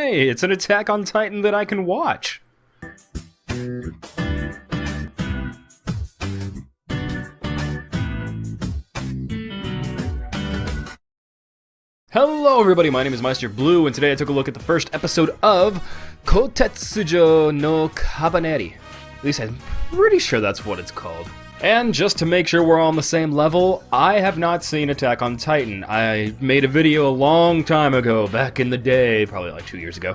Hey, it's an Attack on Titan that I can watch. Hello everybody, my name is Meister Blue, and today I took a look at the first episode of Kotetsujo no Kabaneri. At least I'm pretty sure that's what it's called. And just to make sure we're all on the same level, I have not seen Attack on Titan. I made a video a long time ago, back in the day, probably like 2 years ago,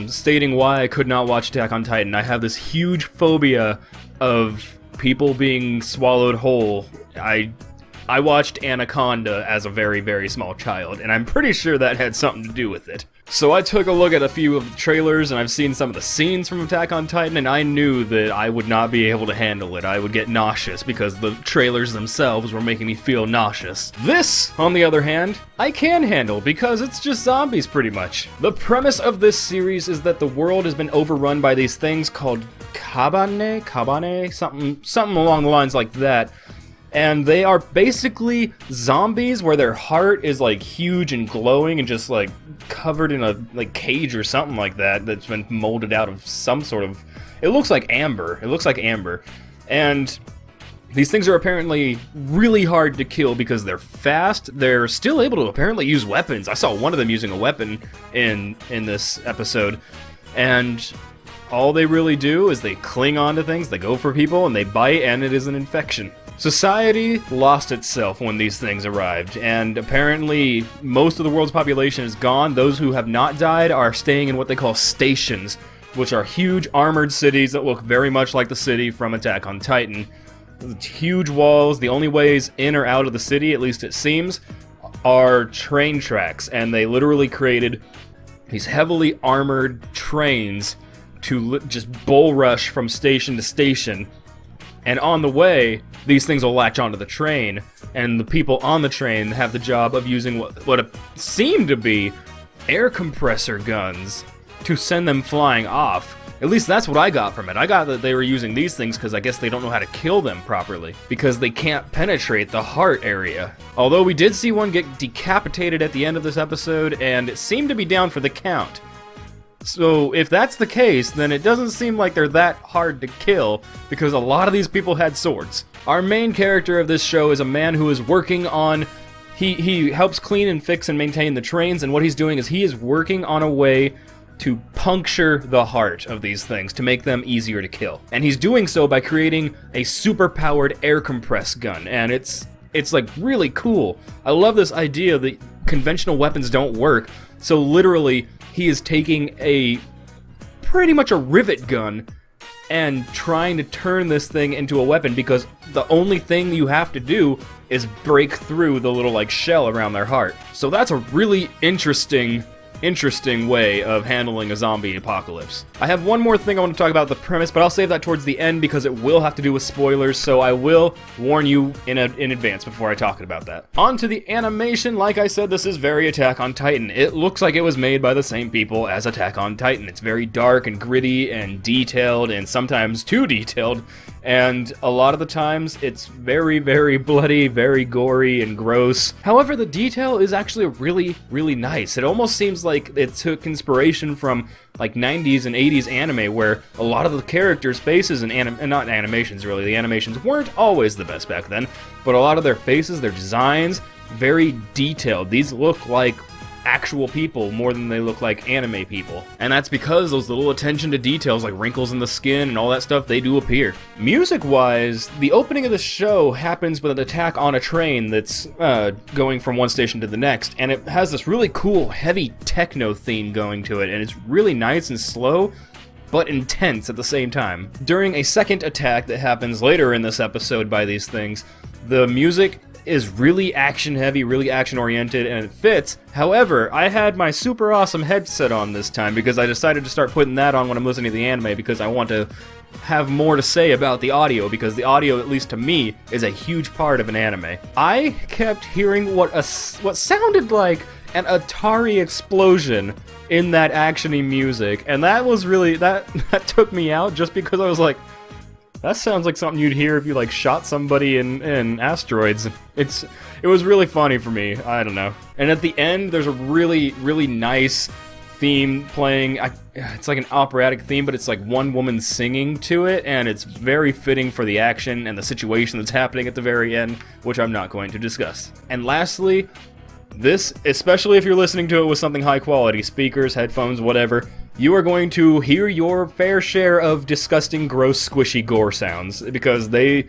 stating why I could not watch Attack on Titan. I have this huge phobia of people being swallowed whole. I watched Anaconda as a very, very small child, and I'm pretty sure that had something to do with it. So I took a look at a few of the trailers, and I've seen some of the scenes from Attack on Titan, and I knew that I would not be able to handle it. I would get nauseous, because the trailers themselves were making me feel nauseous. This, on the other hand, I can handle, because it's just zombies, pretty much. The premise of this series is that the world has been overrun by these things called Kabane, something along the lines like that. And they are basically zombies where their heart is like huge and glowing and just like covered in a like cage or something like that that's been molded out of some sort of... It looks like amber. And these things are apparently really hard to kill because they're fast. They're still able to apparently use weapons. I saw one of them using a weapon in this episode. And all they really do is they cling onto things, they go for people, and they bite, and it is an infection. Society lost itself when these things arrived, and apparently most of the world's population is gone. Those who have not died are staying in what they call stations, which are huge armored cities that look very much like the city from Attack on Titan. Huge walls. The only ways in or out of the city, at least it seems, are train tracks, and they literally created these heavily armored trains to just bull rush from station to station. And on the way, these things will latch onto the train, and the people on the train have the job of using what seem to be air compressor guns to send them flying off. At least that's what I got from it. I got that they were using these things because I guess they don't know how to kill them properly, because they can't penetrate the heart area. Although we did see one get decapitated at the end of this episode, and it seemed to be down for the count. So if that's the case, then it doesn't seem like they're that hard to kill, because a lot of these people had swords. Our main character of this show is a man who is working on... He helps clean and fix and maintain the trains, and what he's doing is he is working on a way to puncture the heart of these things, to make them easier to kill. And he's doing so by creating a super-powered air compress gun, and it's like really cool. I love this idea that conventional weapons don't work, so literally he is taking pretty much a rivet gun and trying to turn this thing into a weapon, because the only thing you have to do is break through the little like shell around their heart. So that's a really interesting way of handling a zombie apocalypse. I have one more thing I want to talk about, the premise, but I'll save that towards the end because it will have to do with spoilers, so I will warn you in advance before I talk about that. On to the animation. Like I said, this is very Attack on Titan. It looks like it was made by the same people as Attack on Titan. It's very dark and gritty and detailed, and sometimes too detailed, and a lot of the times it's very, very bloody, very gory and gross. However, the detail is actually really, really nice. It almost seems like it took inspiration from like 90s and 80s anime, where a lot of the characters' faces and not animations really, the animations weren't always the best back then, but a lot of their faces, their designs, very detailed. These look like actual people more than they look like anime people. And that's because those little attention to details like wrinkles in the skin and all that stuff, they do appear. Music-wise, the opening of the show happens with an attack on a train that's going from one station to the next, and it has this really cool heavy techno theme going to it, and it's really nice and slow, but intense at the same time. During a second attack that happens later in this episode by these things, the music is really action-heavy, really action-oriented, and it fits. However, I had my super awesome headset on this time because I decided to start putting that on when I'm listening to the anime, because I want to have more to say about the audio, because the audio, at least to me, is a huge part of an anime. I kept hearing what sounded like an Atari explosion in that action-y music, and that was really, that took me out, just because I was like, that sounds like something you'd hear if you like shot somebody in asteroids. It was really funny for me. I don't know. And at the end, there's a really, really nice theme playing. It's like an operatic theme, but it's like one woman singing to it, and it's very fitting for the action and the situation that's happening at the very end, which I'm not going to discuss. And lastly, this, especially if you're listening to it with something high quality, speakers, headphones, whatever, you are going to hear your fair share of disgusting, gross, squishy gore sounds, because they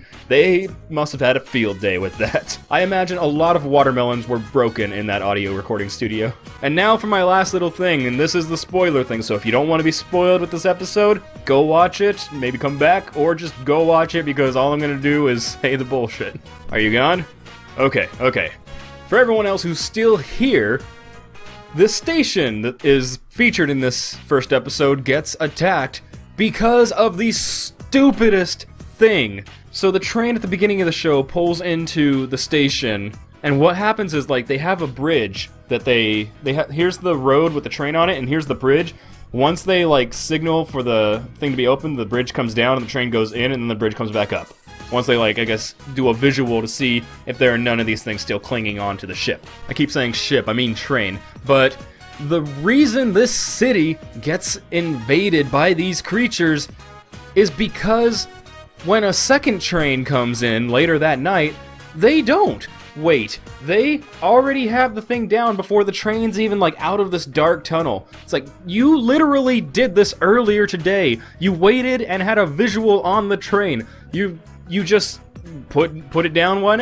must have had a field day with that. I imagine a lot of watermelons were broken in that audio recording studio. And now for my last little thing, and this is the spoiler thing, so if you don't want to be spoiled with this episode, go watch it, maybe come back, or just go watch it, because all I'm gonna do is say the bullshit. Are you gone? Okay. For everyone else who's still here, the station that is featured in this first episode gets attacked because of the stupidest thing. So the train at the beginning of the show pulls into the station, and what happens is, like, they have a bridge that here's the road with the train on it, and here's the bridge. Once they, like, signal for the thing to be opened, the bridge comes down and the train goes in, and then the bridge comes back up. Once they, like, I guess, do a visual to see if there are none of these things still clinging onto the ship. I keep saying ship, I mean train. But the reason this city gets invaded by these creatures is because when a second train comes in later that night, they don't wait. They already have the thing down before the train's even, like, out of this dark tunnel. It's like, you literally did this earlier today. You waited and had a visual on the train. You just put it down one.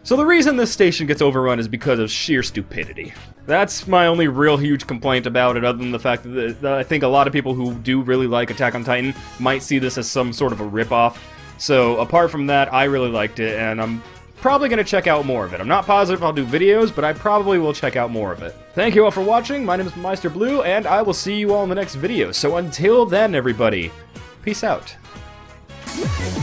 So the reason this station gets overrun is because of sheer stupidity. That's my only real huge complaint about it, other than the fact that I think a lot of people who do really like Attack on Titan might see this as some sort of a ripoff. So apart from that, I really liked it, and I'm probably going to check out more of it. I'm not positive I'll do videos, but I probably will check out more of it. Thank you all for watching. My name is Meister Blue, and I will see you all in the next video. So until then, everybody, peace out. Yeah.